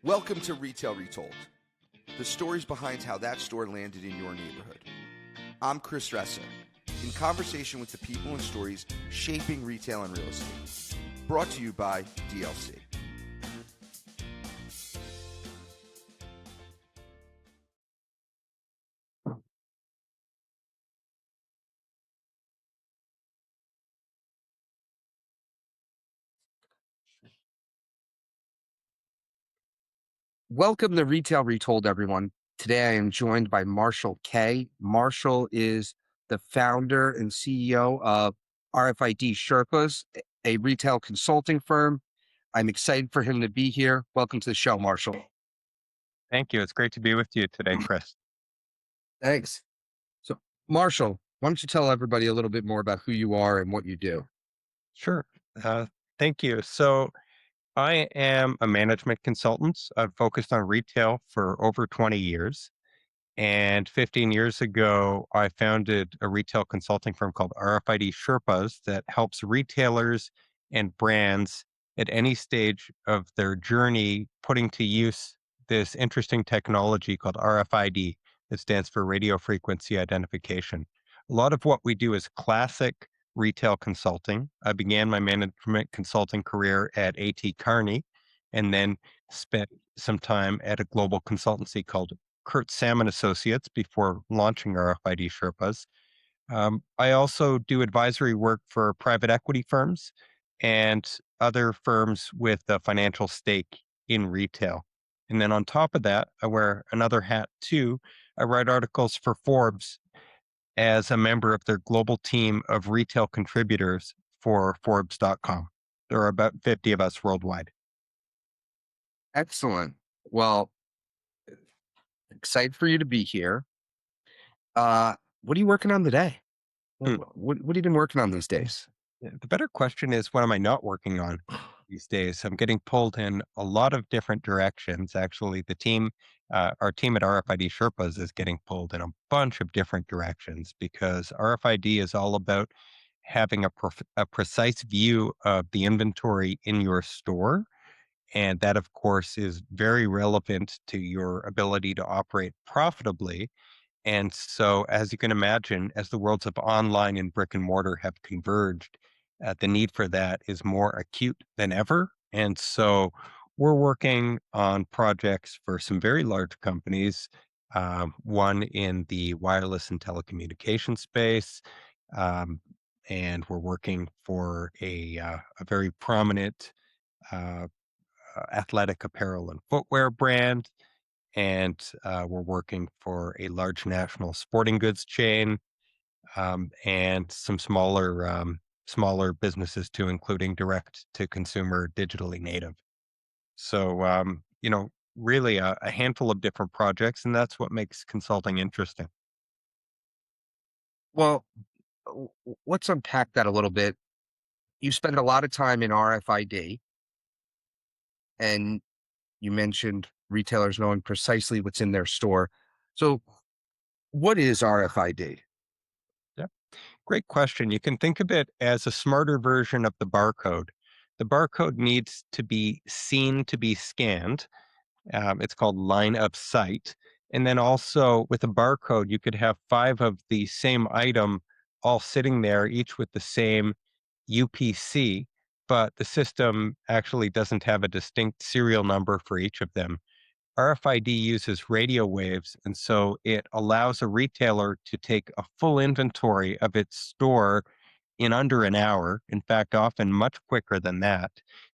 Welcome to Retail Retold, the stories behind how that store landed in your neighborhood. I'm Chris Ressa, in conversation with the people and stories shaping retail and real estate. Brought to you by DLC. Welcome to Retail Retold, everyone. Today I am joined by Marshall Kay. Marshall is the founder and CEO of RFID Sherpas, a retail consulting firm. I'm excited for him to be here. Welcome to the show, Marshall. Thank you. It's great to be with you today, Chris. Thanks. So, Marshall, why don't you tell everybody a little bit more about who you are and what you do? Sure. Uh, Thank you. So, I am a management consultant. I've focused on retail for over 20 years. And 15 years ago, I founded a retail consulting firm called RFID Sherpas that helps retailers and brands at any stage of their journey putting to use this interesting technology called RFID that stands for radio frequency identification. A lot of what we do is classic retail consulting. I began my management consulting career at A.T. Kearney and then spent some time at a global consultancy called Kurt Salmon Associates before launching RFID Sherpas. I also do advisory work for private equity firms and other firms with a financial stake in retail. And then on top of that, I wear another hat too. I write articles for Forbes as a member of their global team of retail contributors for Forbes.com. There are about 50 of us worldwide. Excellent. Well, excited for you to be here. What are you working on today? Hmm. What have you been working on these days? Yeah, the better question is, what am I not working on these days? I'm getting pulled in a lot of different directions. Actually, our team at RFID Sherpas is getting pulled in a bunch of different directions because RFID is all about having a precise view of the inventory in your store. And that, of course, is very relevant to your ability to operate profitably. And so, as you can imagine, as the worlds of online and brick and mortar have converged, the need for that is more acute than ever. And so, we're working on projects for some very large companies, one in the wireless and telecommunication space. Um, and we're working for a very prominent uh, athletic apparel and footwear brand, and we're working for a large national sporting goods chain, and some smaller businesses too, including direct to consumer, digitally native. So, really a handful of different projects, and that's what makes consulting interesting. Well, let's unpack that a little bit. You spend a lot of time in RFID, and you mentioned retailers knowing precisely what's in their store. So, what is RFID? Yeah, great question. You can think of it as a smarter version of the barcode. The barcode needs to be seen to be scanned. It's called line of sight. And then also with a barcode, you could have five of the same item all sitting there, each with the same UPC, but the system actually doesn't have a distinct serial number for each of them. RFID uses radio waves, and so it allows a retailer to take a full inventory of its store in under an hour. In fact, often much quicker than that.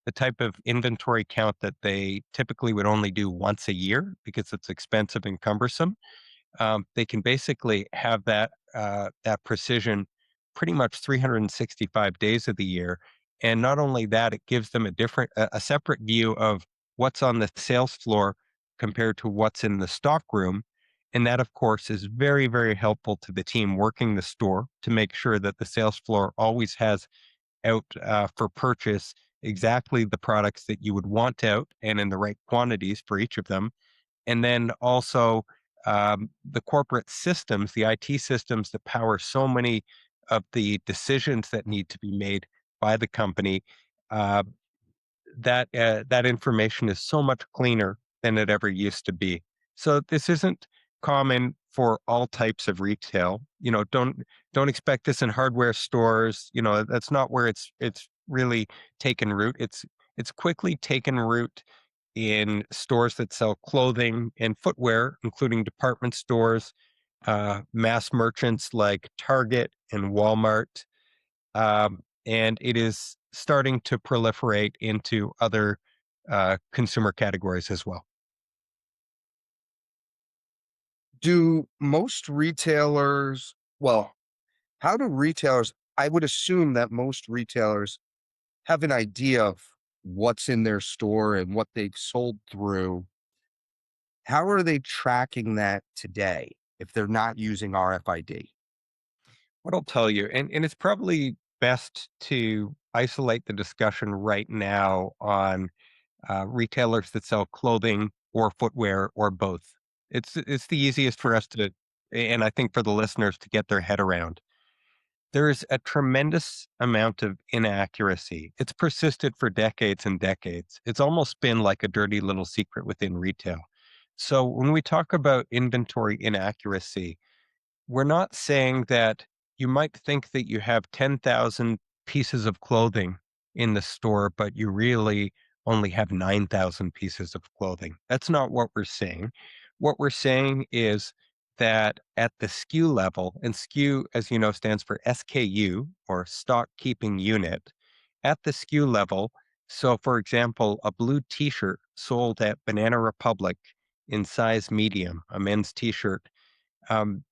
The type of inventory count that they typically would only do once a year because it's expensive and cumbersome. They can basically have that precision pretty much 365 days of the year. And not only that, it gives them a separate view of what's on the sales floor compared to what's in the stock room. And that, of course, is very, very helpful to the team working the store to make sure that the sales floor always has out for purchase exactly the products that you would want out and in the right quantities for each of them. And then also the corporate systems, the IT systems that power so many of the decisions that need to be made by the company. Uh, that information is so much cleaner than it ever used to be. So this isn't common for all types of retail. Don't expect this in hardware stores. That's not where it's really taken root. It's quickly taken root in stores that sell clothing and footwear, including department stores, mass merchants like Target and Walmart, and it is starting to proliferate into other consumer categories as well. Do most retailers, well, how do retailers, I would assume that most retailers have an idea of what's in their store and what they've sold through. How are they tracking that today if they're not using RFID? What I'll tell you, and it's probably best to isolate the discussion right now on retailers that sell clothing or footwear or both. It's the easiest for us to, and I think for the listeners to get their head around. There's a tremendous amount of inaccuracy. It's persisted for decades and decades. It's almost been like a dirty little secret within retail. So when we talk about inventory inaccuracy, we're not saying that you might think that you have 10,000 pieces of clothing in the store, but you really only have 9,000 pieces of clothing. That's not what we're saying. What we're saying is that at the SKU level, and SKU, as you know, stands for SKU or stock keeping unit, at the SKU level. So, for example, a blue t shirt sold at Banana Republic in size medium, a men's t shirt,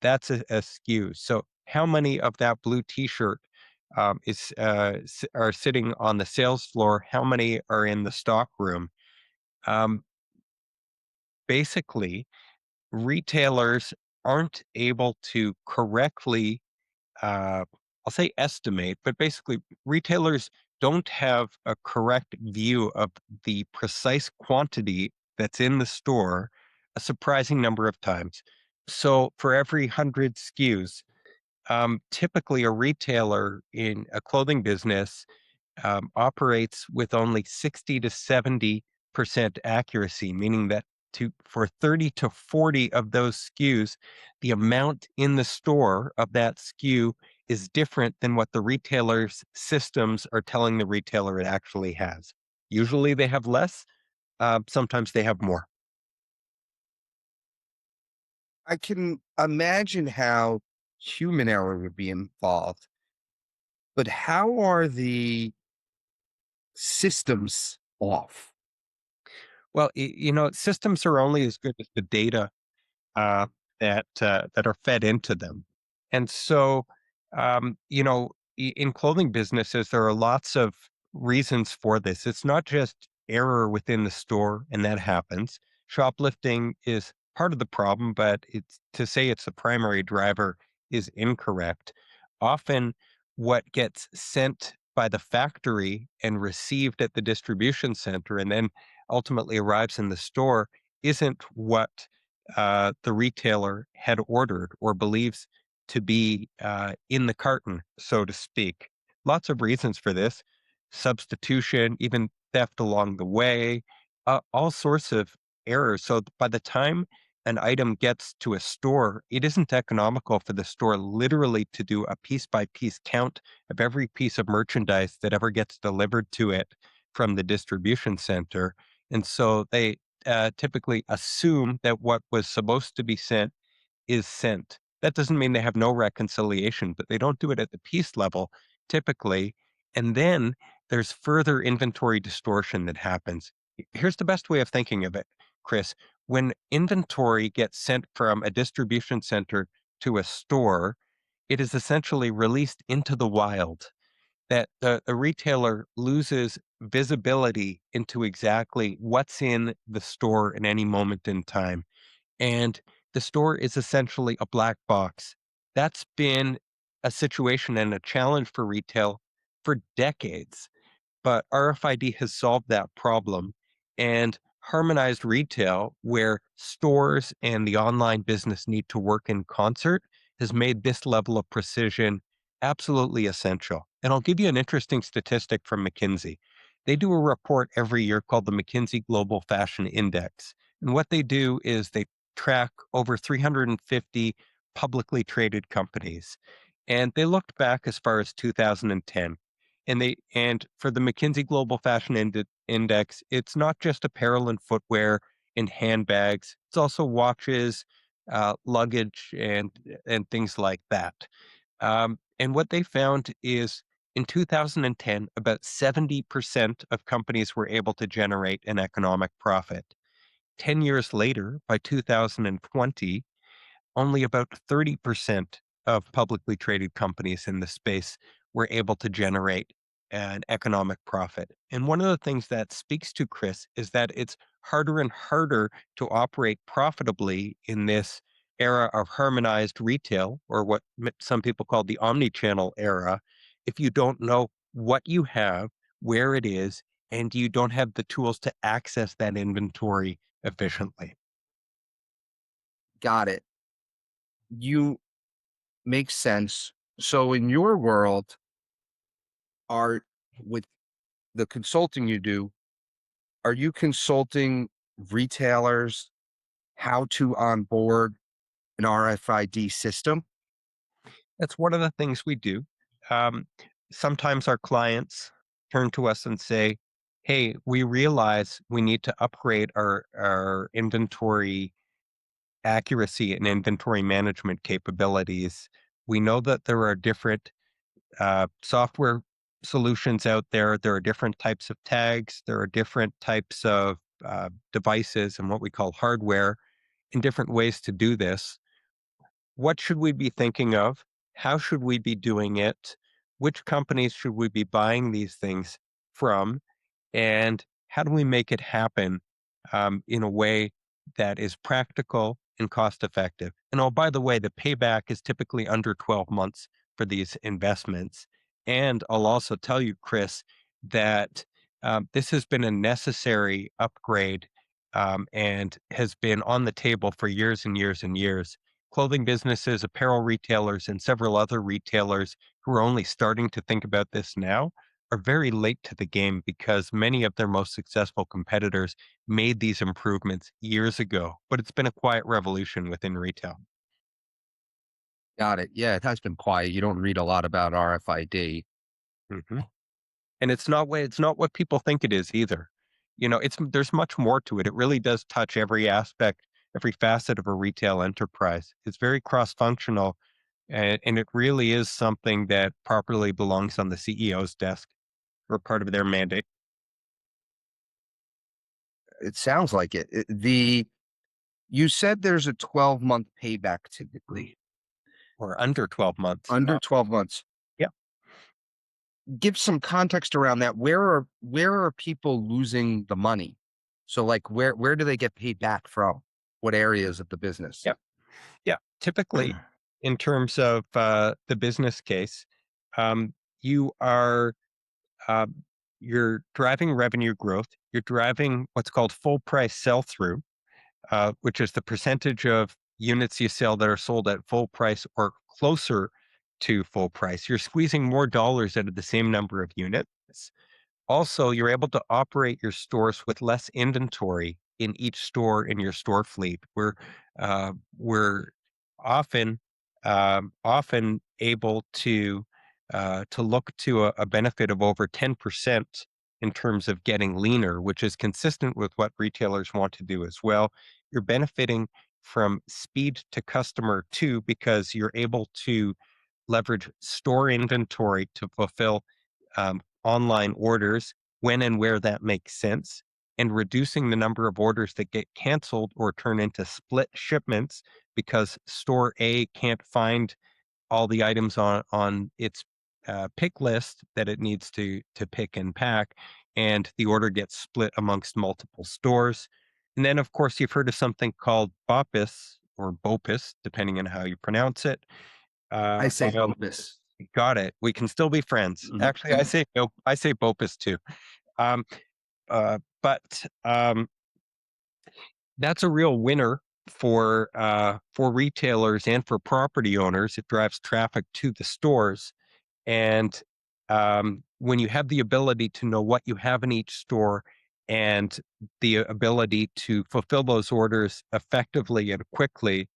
that's a SKU. So how many of that blue T-shirt are sitting on the sales floor? How many are in the stock room? Um, Basically, retailers aren't able to correctly, uh, I'll say estimate, but basically, retailers don't have a correct view of the precise quantity that's in the store a surprising number of times. So for every 100 SKUs, typically a retailer in a clothing business operates with only 60 to 70% accuracy, meaning that for 30 to 40 of those SKUs, the amount in the store of that SKU is different than what the retailer's systems are telling the retailer it actually has. Usually they have less, sometimes they have more. I can imagine how human error would be involved, but how are the systems off? Well, systems are only as good as the data uh, that are fed into them. And so, in clothing businesses, there are lots of reasons for this. It's not just error within the store, and that happens. Shoplifting is part of the problem, but it's to say it's the primary driver is incorrect. Often, what gets sent by the factory and received at the distribution center, and then ultimately arrives in the store, isn't what the retailer had ordered or believes to be in the carton, so to speak. Lots of reasons for this: substitution, even theft along the way, all sorts of errors. So by the time an item gets to a store, it isn't economical for the store literally to do a piece by piece count of every piece of merchandise that ever gets delivered to it from the distribution center. And so they typically assume that what was supposed to be sent is sent. That doesn't mean they have no reconciliation, but they don't do it at the piece level typically. And then there's further inventory distortion that happens. Here's the best way of thinking of it, Chris. When inventory gets sent from a distribution center to a store, it is essentially released into the wild, that the retailer loses visibility into exactly what's in the store at any moment in time. And the store is essentially a black box. That's been a situation and a challenge for retail for decades. But RFID has solved that problem and harmonized retail, where stores and the online business need to work in concert, has made this level of precision absolutely essential. And I'll give you an interesting statistic from McKinsey. They do a report every year called the McKinsey Global Fashion Index. And what they do is they track over 350 publicly traded companies. And they looked back as far as 2010. And for the McKinsey Global Fashion Index, it's not just apparel and footwear and handbags. It's also watches, luggage, and things like that. And what they found is in 2010, about 70% of companies were able to generate an economic profit. 10 years later, by 2020, only about 30% of publicly traded companies in the space were able to generate an economic profit. And one of the things that speaks to Chris is that it's harder and harder to operate profitably in this era of harmonized retail, or what some people call the omnichannel era, if you don't know what you have, where it is, and you don't have the tools to access that inventory efficiently. Got it. You make sense. So in your world, are with the consulting you do, are you consulting retailers how to onboard an RFID system? That's one of the things we do. Um, Sometimes our clients turn to us and say, "Hey, we realize we need to upgrade our inventory accuracy and inventory management capabilities. We know that there are different software solutions out there. There are different types of tags. There are different types of devices and what we call hardware, and different ways to do this. What should we be thinking of? How should we be doing it? Which companies should we be buying these things from? And how do we make it happen in a way that is practical and cost effective? And oh, by the way, the payback is typically under 12 months for these investments. And I'll also tell you, Chris, that this has been a necessary upgrade and has been on the table for years and years and years. Clothing businesses, apparel retailers, and several other retailers who are only starting to think about this now are very late to the game because many of their most successful competitors made these improvements years ago, but it's been a quiet revolution within retail. Got it. Yeah, it has been quiet. You don't read a lot about RFID. hmm And it's not what people think it is either. There's much more to it. It really does touch every aspect, every facet of a retail enterprise. It's very cross-functional, and it really is something that properly belongs on the CEO's desk or part of their mandate. It sounds like it. You said there's a 12-month payback typically, Or under 12 months. under 12 months. Yeah. Give some context around that. Where are people losing the money? So like where do they get paid back from? What areas of the business? Yeah. Yeah. Typically, in terms of the business case, um, you are uh, you're driving revenue growth. You're driving what's called full price sell through, which is the percentage of units you sell that are sold at full price or closer to full price. You're squeezing more dollars out of the same number of units. Also, you're able to operate your stores with less inventory in each store in your store fleet. We're often able to look to a benefit of over 10% in terms of getting leaner, which is consistent with what retailers want to do as well. You're benefiting from speed to customer too, because you're able to leverage store inventory to fulfill online orders when and where that makes sense, and reducing the number of orders that get canceled or turn into split shipments because store A can't find all the items on its pick list that it needs to pick and pack, and the order gets split amongst multiple stores. And then, of course, you've heard of something called BOPIS or BOPIS, depending on how you pronounce it. I say Bio bonus. Got it. We can still be friends. Mhm. Actually, I say Bopus too. Um, but that's a real winner for retailers and for property owners. It drives traffic to the stores, and when you have the ability to know what you have in each store and the ability to fulfill those orders effectively and quickly,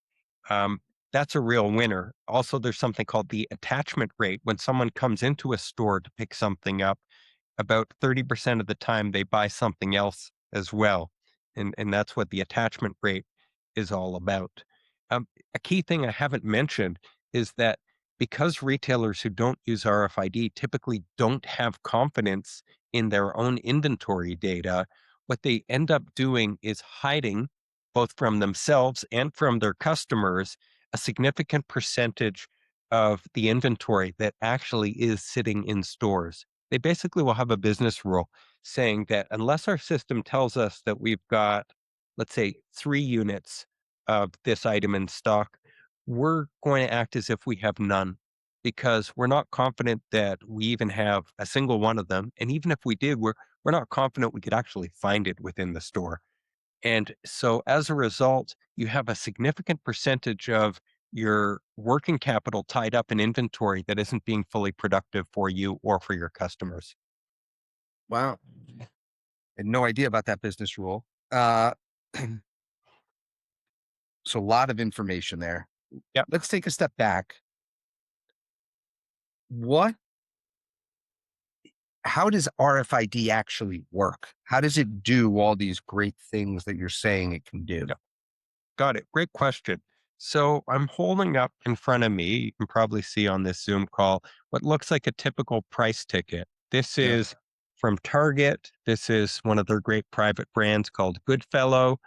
um, that's a real winner. Also, there's something called the attachment rate. When someone comes into a store to pick something up, about 30% of the time they buy something else as well. And that's what the attachment rate is all about. A key thing I haven't mentioned is that because retailers who don't use RFID typically don't have confidence in their own inventory data, what they end up doing is hiding, both from themselves and from their customers, a significant percentage of the inventory that actually is sitting in stores. They basically will have a business rule saying that unless our system tells us that we've got, let's say, 3 units of this item in stock, we're going to act as if we have none because we're not confident that we even have a single one of them. And even if we did, we're not confident we could actually find it within the store. And so as a result, you have a significant percentage of your working capital tied up in inventory that isn't being fully productive for you or for your customers. Wow. Had no idea about that business rule. Uh, so a lot of information there. Yeah. Let's take a step back. What, how does RFID actually work? How does it do all these great things that you're saying it can do? Yeah. Got it. Great question. So I'm holding up in front of me, you can probably see on this Zoom call, what looks like a typical price ticket. This Yeah. is from Target. This is one of their great private brands called Goodfellow.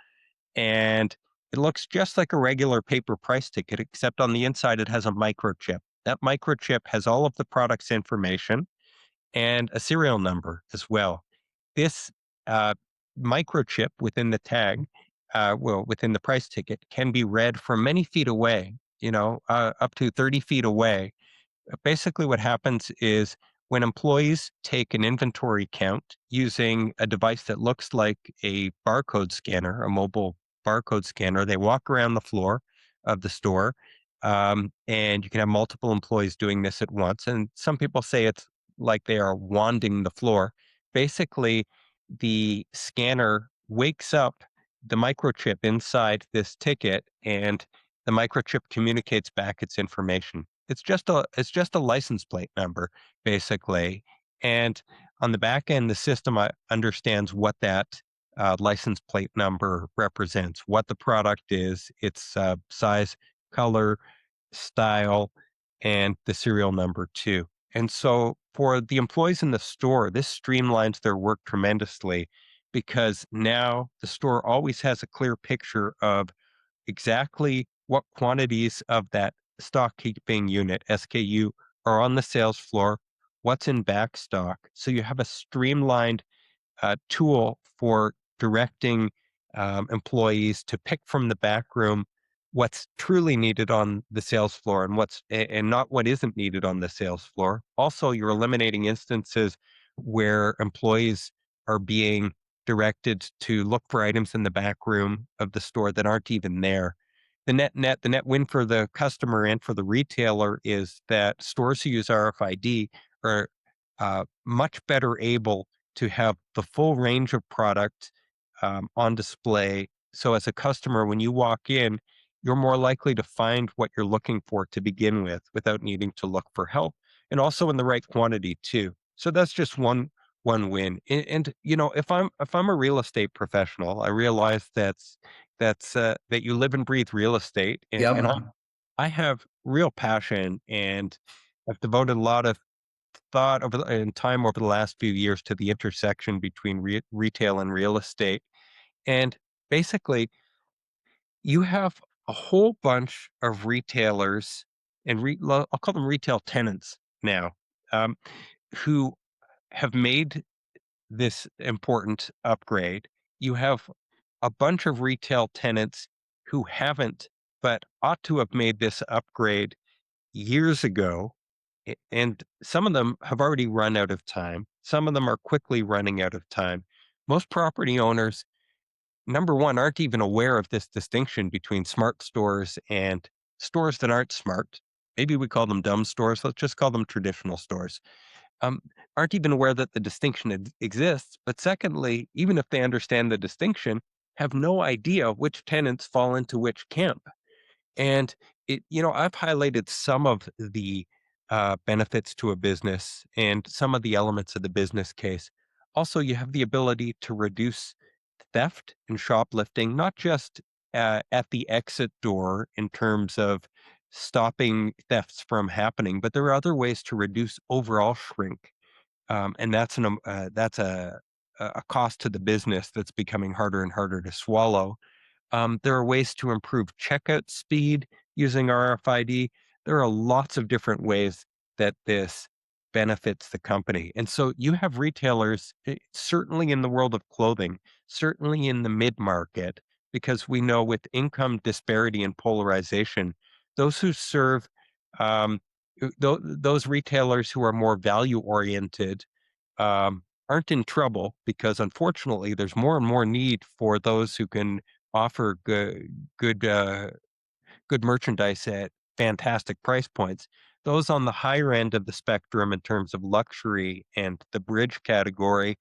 And it looks just like a regular paper price ticket, except on the inside, it has a microchip. That microchip has all of the product's information and a serial number as well. This uh, microchip within the tag, within the price ticket, can be read from many feet away, up to 30 feet away. Basically, what happens is when employees take an inventory count using a device that looks like a barcode scanner, a mobile barcode scanner, they walk around the floor of the store. And you can have multiple employees doing this at once. And some people say it's like they are wanding the floor. Basically, the scanner wakes up the microchip inside this ticket, and the microchip communicates back its information. It's just a license plate number, basically. And on the back end, the system understands what that license plate number represents, what the product is, its size, color, style, and the serial number too. And so for the employees in the store, this streamlines their work tremendously because now the store always has a clear picture of exactly what quantities of that stock keeping unit, SKU, are on the sales floor, what's in back stock. So you have a streamlined tool for directing employees to pick from the back room what's truly needed on the sales floor and and not what isn't needed on the sales floor. Also, you're eliminating instances where employees are being directed to look for items in the back room of the store that aren't even there. The net win for the customer and for the retailer is that stores who use RFID are much better able to have the full range of product on display. So as a customer, when you walk in, you're more likely to find what you're looking for to begin with without needing to look for help, and also in the right quantity too. So that's just one win. And if I'm a real estate professional, I realize that you live and breathe real estate, and Yep. I have real passion, and I've devoted a lot of thought and time over the last few years to the intersection between retail and real estate. And basically, you have a whole bunch of retailers and I'll call them retail tenants now, um, who have made this important upgrade. You have a bunch of retail tenants who haven't, but ought to have made this upgrade years ago. And some of them have already run out of time. Some of them are quickly running out of time. Most property owners, number one, aren't even aware of this distinction between smart stores and stores that aren't smart. Maybe we call them dumb stores. Let's just call them traditional stores. um, aren't even aware that the distinction exists. But secondly, even if they understand the distinction, have no idea which tenants fall into which camp. And I've highlighted some of the benefits to a business and some of the elements of the business case. Also, you have the ability to reduce theft and shoplifting, not just at the exit door in terms of stopping thefts from happening, but there are other ways to reduce overall shrink, and that's a cost to the business that's becoming harder and harder to swallow. There are ways to improve checkout speed using RFID. There are lots of different ways that this benefits the company. And so you have retailers, certainly in the world of clothing, certainly in the mid market, because we know with income disparity and polarization, those who serve um, those retailers who are more value oriented aren't in trouble because unfortunately there's more and more need for those who can offer good good merchandise at fantastic price points. Those on the higher end of the spectrum in terms of luxury and the bridge category,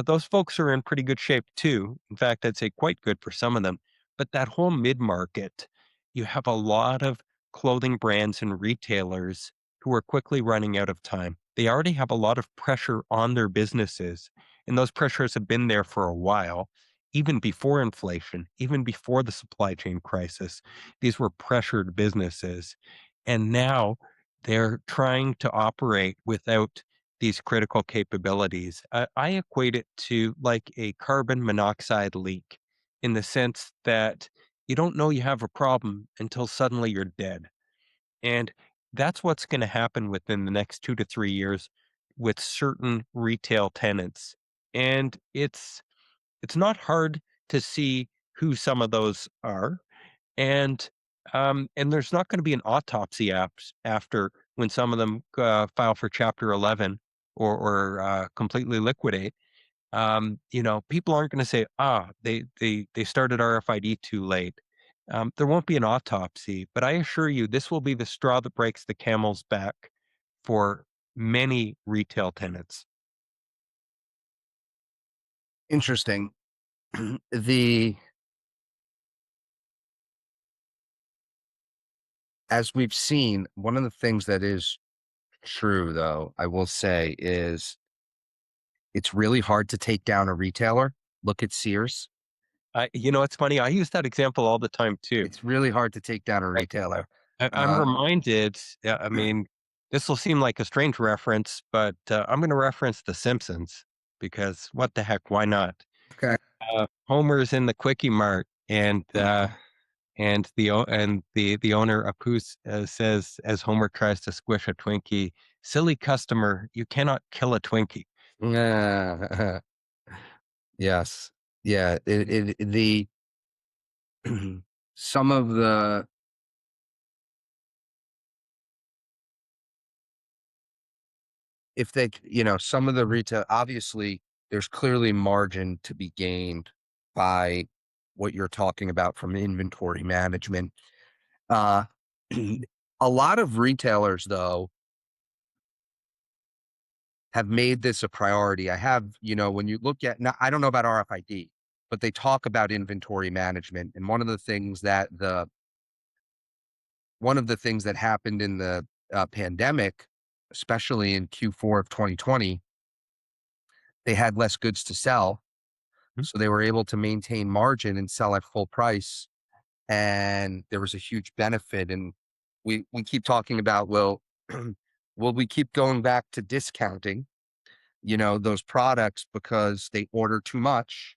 those folks are in pretty good shape too. In fact, I'd say quite good for some of them. But that whole mid market, you have a lot of clothing brands and retailers who are quickly running out of time. They already have a lot of pressure on their businesses, and those pressures have been there for a while. Even before inflation, even before the supply chain crisis, these were pressured businesses. And now they're trying to operate without these critical capabilities. I equate it to like a carbon monoxide leak in the sense that you don't know you have a problem until suddenly you're dead. And that's what's going to happen within the next 2 to 3 years with certain retail tenants. And it's not hard to see who some of those are, and there's not going to be an autopsy after when some of them file for Chapter 11 or completely liquidate. People aren't going to say, they started RFID too late. There won't be an autopsy, but I assure you, this will be the straw that breaks the camel's back for many retail tenants. Interesting. the As we've seen, one of the things that is true, though, I will say, is it's really hard to take down a retailer. Look at Sears. It's funny. I use that example all the time too. It's really hard to take down a retailer. I'm Uh, reminded, yeah, I mean, this will seem like a strange reference, but I'm going to reference The Simpsons because what the heck, why not? okay. Homer's in the Quickie Mart, and the owner Apu says as Homer tries to squish a Twinkie, "Silly customer, you cannot kill a Twinkie." Yes. Yeah. Some of the, if they, some of the retail, obviously, there's clearly margin to be gained by what you're talking about from inventory management. Uh, a lot of retailers, though, have made this a priority. I have, when you look at, now, I don't know about RFID, but they talk about inventory management. And one of the things that happened in the pandemic, especially in Q4 of 2020, they had less goods to sell. Hmm? So they were able to maintain margin and sell at full price. And there was a huge benefit. And we keep talking about, well, will we keep going back to discounting, those products because they order too much,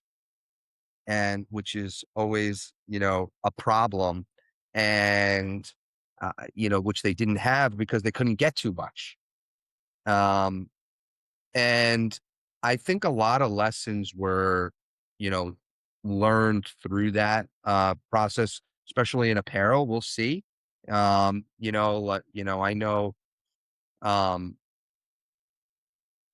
and which is always, a problem. And, which they didn't have because they couldn't get too much. Um, and I think a lot of lessons were, you know, learned through that process, especially in apparel. We'll see. I know, um,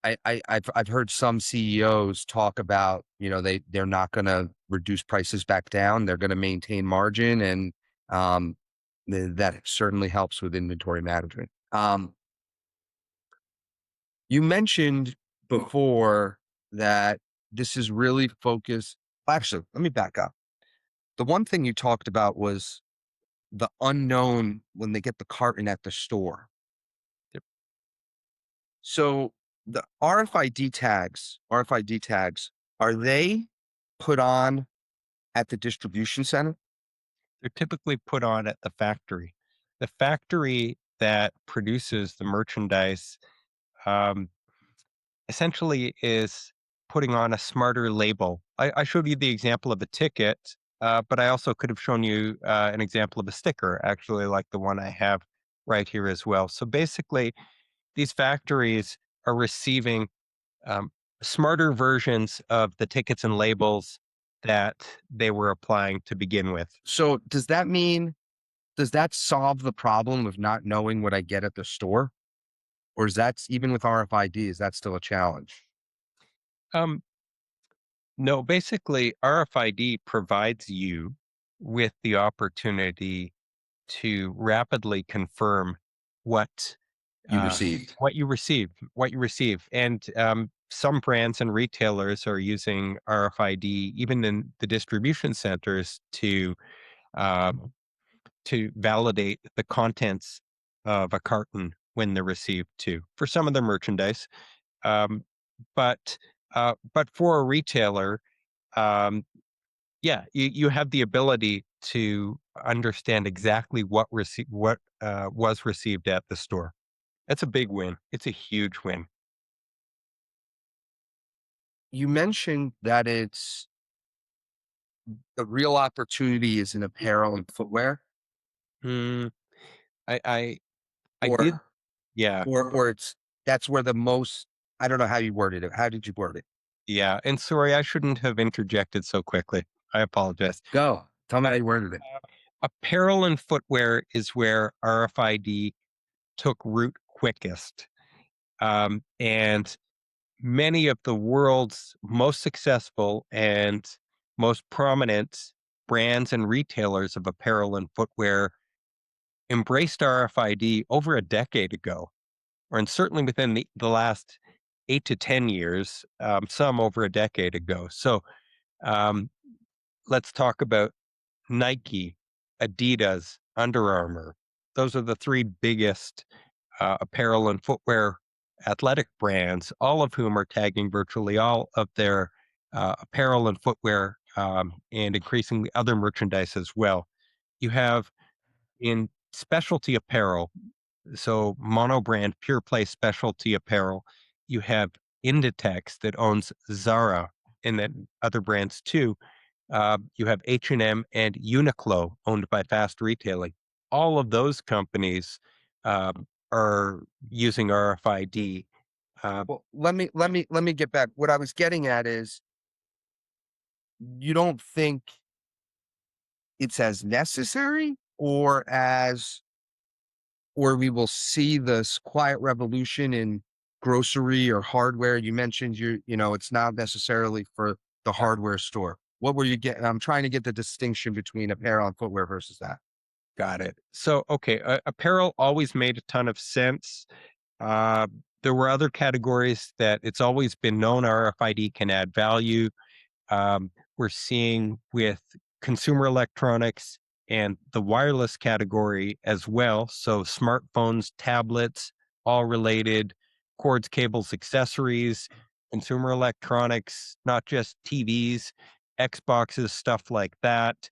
I've heard some CEOs talk about, they're not going to reduce prices back down. They're going to maintain margin, and um, that certainly helps with inventory management. You mentioned before that this is really focused. Actually, let me back up. The one thing you talked about was the unknown when they get the carton at the store. Yep. So the RFID tags, are they put on at the distribution center? They're typically put on at the factory. The factory that produces the merchandise um, essentially is putting on a smarter label. I showed you the example of a ticket, but I also could have shown you an example of a sticker, actually, like the one I have right here as well. So basically, these factories are receiving um, smarter versions of the tickets and labels that they were applying to begin with. So does that solve the problem of not knowing what I get at the store? Or is that even with RFID, is that still a challenge? Um, no, basically, RFID provides you with the opportunity to rapidly confirm what You received. what you receive, and some brands and retailers are using RFID even in the distribution centers um, to validate the contents of a carton when they're received too for some of their merchandise. Um, but for a retailer, um, yeah, you have the ability to understand exactly what was received at the store. That's a big win. It's a huge win. You mentioned that it's the real opportunity is in apparel and footwear, Mm, I I I did, or yeah, or it's that's where the most. I don't know how you worded it. How did you word it? yeah. And sorry, I shouldn't have interjected so quickly. I apologize. Go. Tell me how But you worded it. apparel and footwear is where RFID took root quickest, and many of the world's most successful and most prominent brands and retailers of apparel and footwear embraced RFID over a decade ago, or and certainly within the last 8 to 10 years, some over a decade ago. So um, let's talk about Nike, Adidas, Under Armour. Those are the three biggest apparel and footwear athletic brands, all of whom are tagging virtually all of their apparel and footwear and increasingly other merchandise as well. You have in specialty apparel, so monobrand pure play specialty apparel, you have Inditex that owns Zara and then other brands too. You have H&M and Uniqlo owned by Fast Retailing. All of those companies are using RFID. Uh, Well, let me get back. What I was getting at is you don't think it's as necessary or we will see this quiet revolution in grocery or hardware. You mentioned it's not necessarily for the hardware store. What were you getting? I'm trying to get the distinction between apparel and footwear versus that. got it. So, okay, apparel always made a ton of sense. Uh, there were other categories that it's always been known RFID can add value. We're seeing with consumer electronics and the wireless category as well. So, smartphones, tablets, all related, cords, cables, accessories, consumer electronics, not just TVs, Xboxes, stuff like that,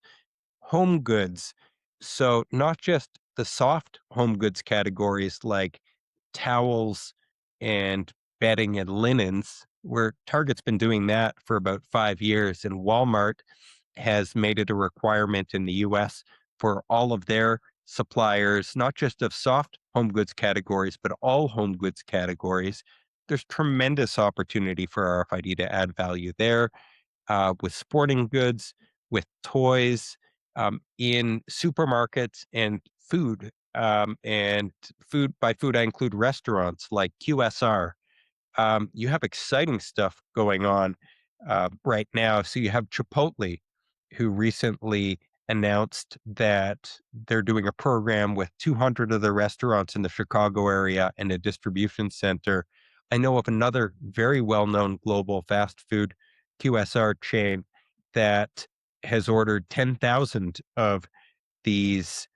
home goods. So, not just the soft home goods categories like towels and bedding and linens, where Target's been doing that for about 5 years, and Walmart has made it a requirement in the US for all of their suppliers, not just of soft home goods categories, but all home goods categories. There's tremendous opportunity for RFID to add value there with sporting goods, with toys, in supermarkets and food. And food, by food, I include restaurants like QSR. You have exciting stuff going on right now. So you have Chipotle, who recently announced that they're doing a program with 200 of their restaurants in the Chicago area and a distribution center I know of another very well-known global fast food QSR chain that has ordered 10,000 of these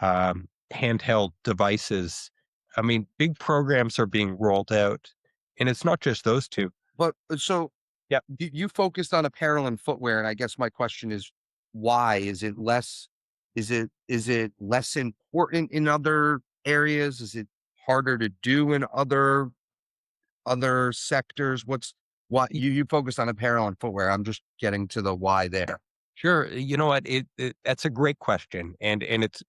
handheld devices. I mean, big programs are being rolled out, and it's not just those two. But so Yeah, you focused on apparel and footwear, and I guess my question is, why is it less? Is it less important in other areas? Is it harder to do in other sectors? What you focused on apparel and footwear? I'm just getting to the why there. sure. You know what? That's a great question, and it's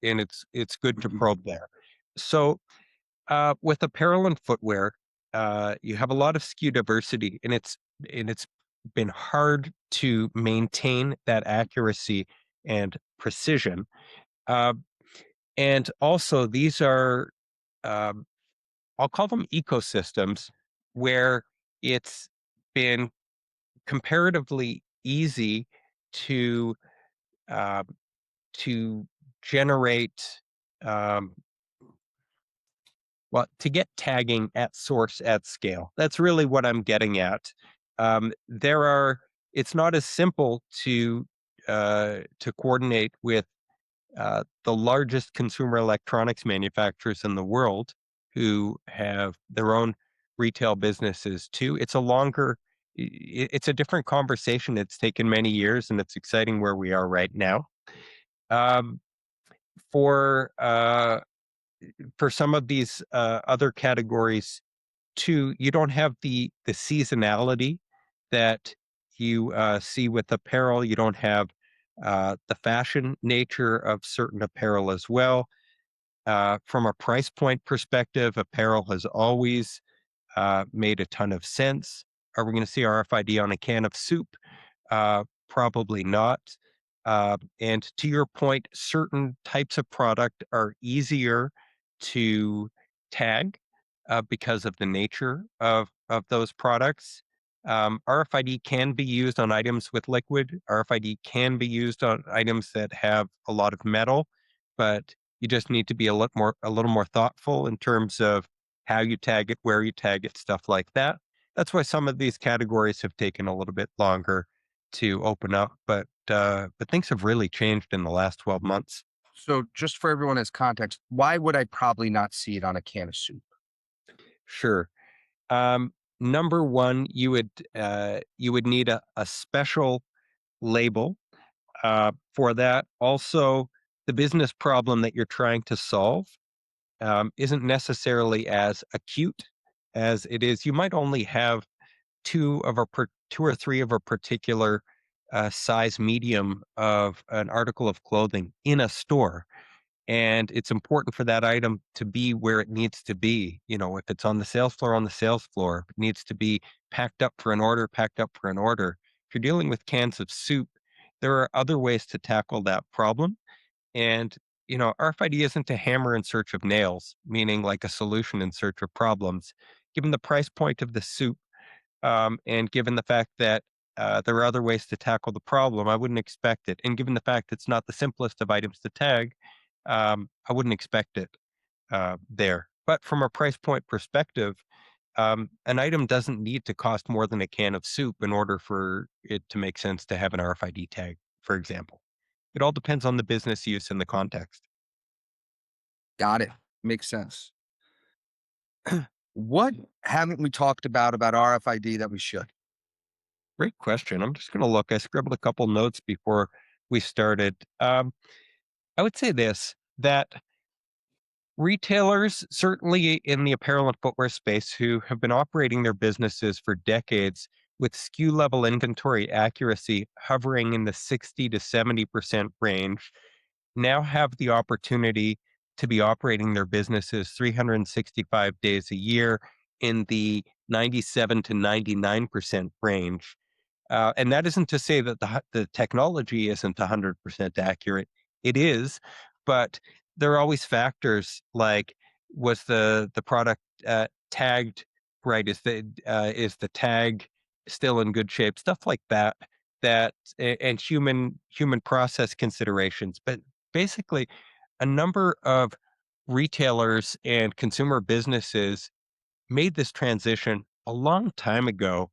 good to Mhm. probe there. So, with apparel and footwear, you have a lot of SKU diversity, and it's been hard to maintain that accuracy and precision. Uh, and also, these are um, I'll call them ecosystems where it's been comparatively easy to uh, to generate um, to get tagging at source at scale. That's really what I'm getting at. There are It's not as simple to coordinate with the largest consumer electronics manufacturers in the world who have their own retail businesses too. It's a different conversation. It's taken many years, and it's exciting where we are right now. Um, for some of these other categories too, you don't have the seasonality that you see with apparel. You don't have the fashion nature of certain apparel as well. From a price point perspective, apparel has always made a ton of sense. Are we going to see RFID on a can of soup? Probably not. And to your point, certain types of product are easier to tag because of the nature of those products. RFID can be used on items with liquid. RFID can be used on items that have a lot of metal, but you just need to be a little more thoughtful in terms of how you tag it, where you tag it, stuff like that. That's why some of these categories have taken a little bit longer to open up, but things have really changed in the last 12 months. So just for everyone as context, why would I probably not see it on a can of soup? Sure. Um, Number one, you would need a special label for that. Also, the business problem that you're trying to solve isn't necessarily as acute as it is. You might only have two or three of a particular size medium of an article of clothing in a store, and it's important for that item to be where it needs to be. You know, if it's on the sales floor, on the sales floor. If it needs to be packed up for an order, packed up for an order. If you're dealing with cans of soup, there are other ways to tackle that problem. And RFID isn't a hammer in search of nails, meaning like a solution in search of problems. Given the price point of the soup, and given the fact that there are other ways to tackle the problem, I wouldn't expect it. And given the fact it's not the simplest of items to tag, I wouldn't expect it there. But from a price point perspective, an item doesn't need to cost more than a can of soup in order for it to make sense to have an RFID tag, for example. It all depends on the business use and the context. Got it. Makes sense. What haven't we talked about RFID that we should? Great question. I'm just going to look. I scribbled a couple notes before we started. I would say this that retailers, certainly in the apparel and footwear space, who have been operating their businesses for decades with SKU level inventory accuracy hovering in the 60 to 70% range, now have the opportunity to be operating their businesses 365 days a year in the 97 to 99% range. And that isn't to say that the technology isn't 100% accurate. It is, but there are always factors like, was the product tagged right? Is the tag still in good shape? Stuff like that. And human process considerations. But basically, a number of retailers and consumer businesses made this transition a long time ago,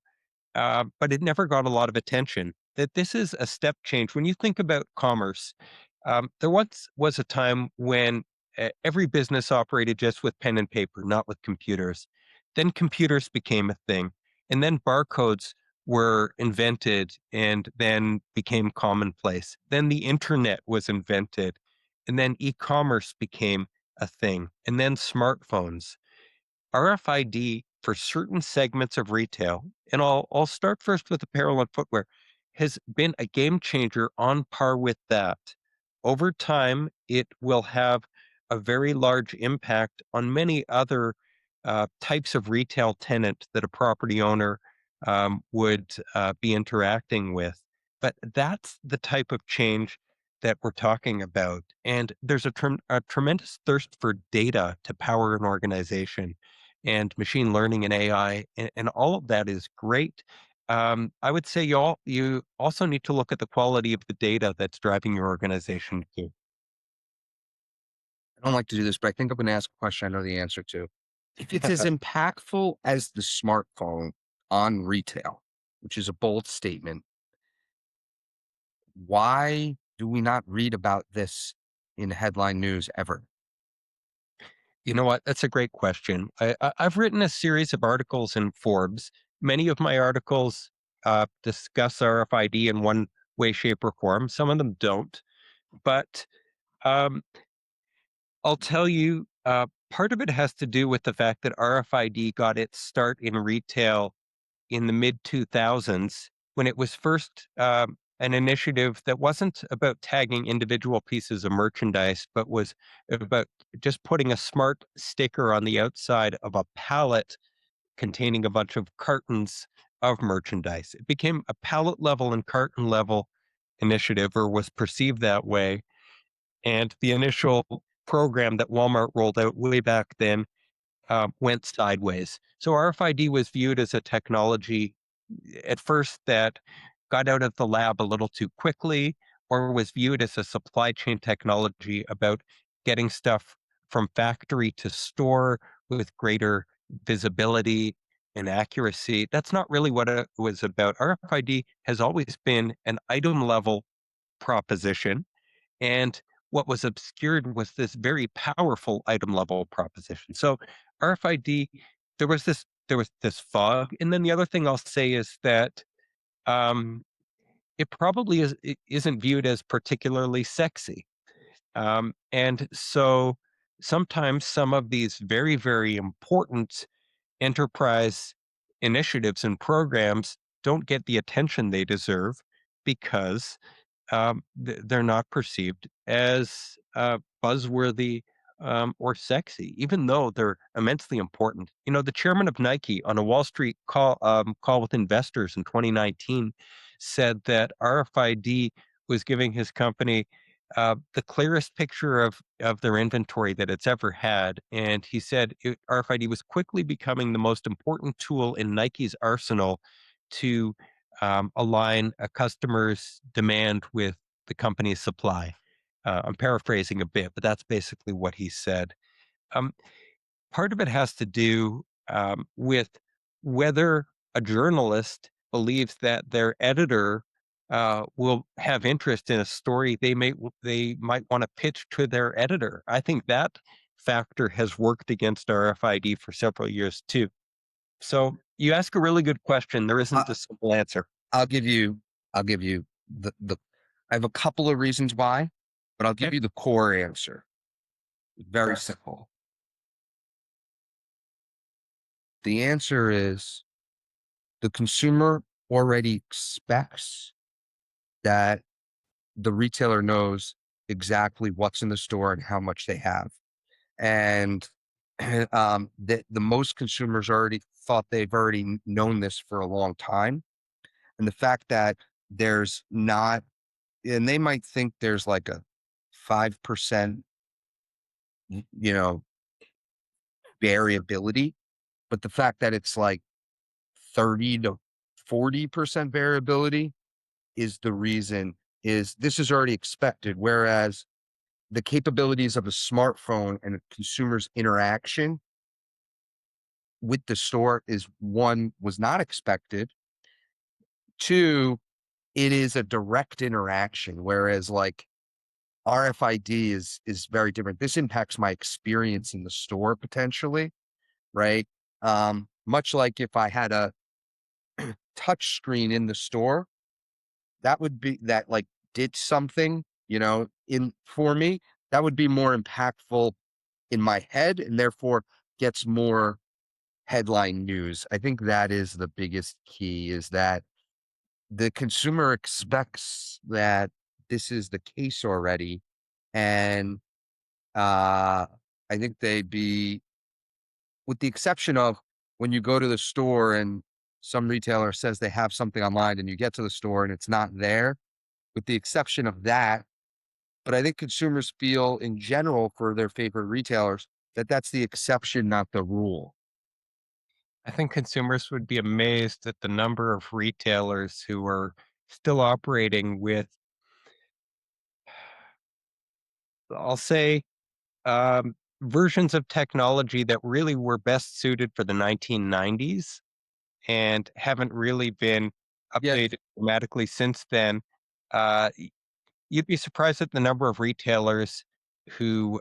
but it never got a lot of attention. That this is a step change. When you think about commerce, there once was a time when every business operated just with pen and paper, not with computers. Then computers became a thing, and then barcodes were invented and then became commonplace. Then the internet was invented, and then e-commerce became a thing, and then smartphones. RFID for certain segments of retail, and I'll start first with apparel and footwear, has been a game changer on par with that. Over time, it will have a very large impact on many other types of retail tenant that a property owner would be interacting with. But that's the type of change that we're talking about. And there's a tremendous thirst for data to power an organization, and machine learning and AI, and all of that is great. I would say you also need to look at the quality of the data that's driving your organization too. I don't like to do this, but I think I'm going to ask a question I know the answer to. If it's as impactful as the smartphone on retail, which is a bold statement, why do we not read about this in headline news ever? You know what? That's a great question. I've written a series of articles in Forbes. Many of my articles discuss RFID in one way, shape, or form. Some of them don't. But um, I'll tell you, part of it has to do with the fact that RFID got its start in retail in the mid 2000s when it was first an initiative that wasn't about tagging individual pieces of merchandise, but was about just putting a smart sticker on the outside of a pallet containing a bunch of cartons of merchandise. It became a pallet level and carton level initiative, or was perceived that way. And the initial program that Walmart rolled out way back then went sideways. So RFID was viewed as a technology at first that got out of the lab a little too quickly, or was viewed as a supply chain technology about getting stuff from factory to store with greater visibility and accuracy. That's not really what it was about. RFID has always been an item level proposition, and what was obscured was this very powerful item level proposition. So RFID, there was this fog. And then the other thing I'll say is that um, it probably isn't viewed as particularly sexy. And so sometimes some of these very, very important enterprise initiatives and programs don't get the attention they deserve because they're not perceived as buzzworthy or sexy, even though they're immensely important. You know, the chairman of Nike on a Wall Street call with investors in 2019 said that RFID was giving his company the clearest picture of their inventory that it's ever had, and he said RFID was quickly becoming the most important tool in Nike's arsenal to align a customer's demand with the company's supply. I'm paraphrasing a bit, but that's basically what he said. Um, Part of it has to do with whether a journalist believes that their editor will have interest in a story they might want to pitch to their editor. I think that factor has worked against RFID for several years too. So you ask a really good question. There isn't I, a simple answer. I'll give you, the, I have a couple of reasons why, but I'll give Okay. you the core answer. Very simple. The answer is the consumer already expects that the retailer knows exactly what's in the store and how much they have. And the most consumers already thought they've already known this for a long time. And the fact that there's not, and they might think there's like a 5%, you know, variability, but the fact that it's like 30 to 40% variability is the reason is this is already expected. Whereas the capabilities of a smartphone and a consumer's interaction with the store is, one, was not expected. Two, it is a direct interaction, whereas like RFID is very different. This impacts my experience in the store potentially, right? Much like if I had a touch screen in the store, that would be that like did something, in for me, that would be more impactful in my head and therefore gets more headline news. I think that is the biggest key, is that the consumer expects that this is the case already. And I think they'd be, with the exception of when you go to the store and some retailer says they have something online and you get to the store and it's not there, with the exception of that. But I think consumers feel in general for their favorite retailers that that's the exception, not the rule. I think consumers would be amazed at the number of retailers who are still operating with, I'll say, versions of technology that really were best suited for the 1990s and haven't really been Yeah. updated dramatically since then. You'd be surprised at the number of retailers who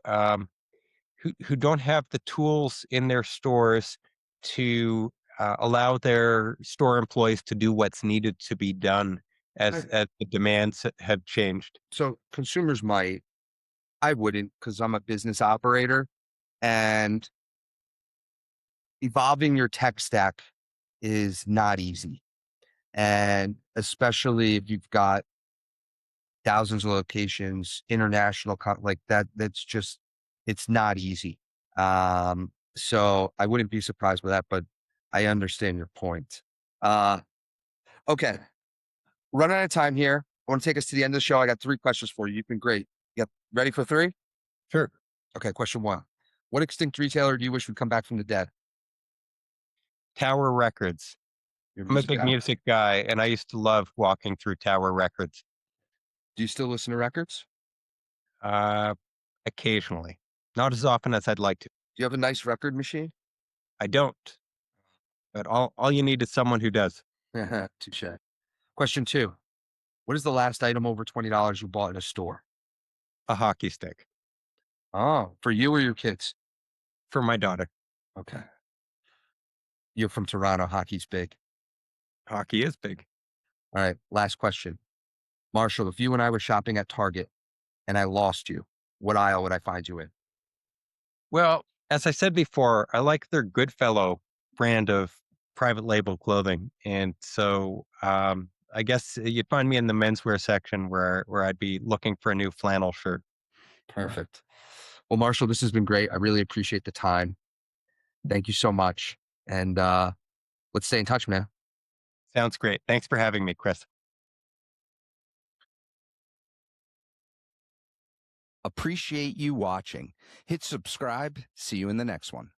who don't have the tools in their stores to allow their store employees to do what's needed to be done as the demands have changed. So consumers might, I wouldn't, because I'm a business operator, and evolving your tech stack is not easy. And especially if you've got thousands of locations, international, like that, it's not easy. So I wouldn't be surprised with that, but I understand your point. Uh, okay. Running out of time here. I want to take us to the end of the show. I got 3 questions for you. You've been great. Yep. Ready for 3? Sure. Okay. Question 1. What extinct retailer do you wish would come back from the dead? Tower Records. Your I'm a music big guy? music guy, and I used to love walking through Tower Records. Do you still listen to records? Uh, Occasionally, not as often as I'd like to. Do you have a nice record machine? I don't, but all you need is someone who does. Touche. Question 2. What is the last item over $20 you bought in a store? A hockey stick Oh, for you or your kids? for my daughter. Okay. You're from Toronto. Hockey's big. Hockey is big. All right. Last question. Marshall, if you and I were shopping at Target and I lost you, what aisle would I find you in? Well, as I said before, I like their Goodfellow brand of private label clothing, and so I guess you'd find me in the menswear section where I'd be looking for a new flannel shirt. Perfect. Well, Marshall, this has been great. I really appreciate the time. Thank you so much. And let's stay in touch, man. Sounds great. Thanks for having me, Chris. Appreciate you watching. Hit subscribe. See you in the next one.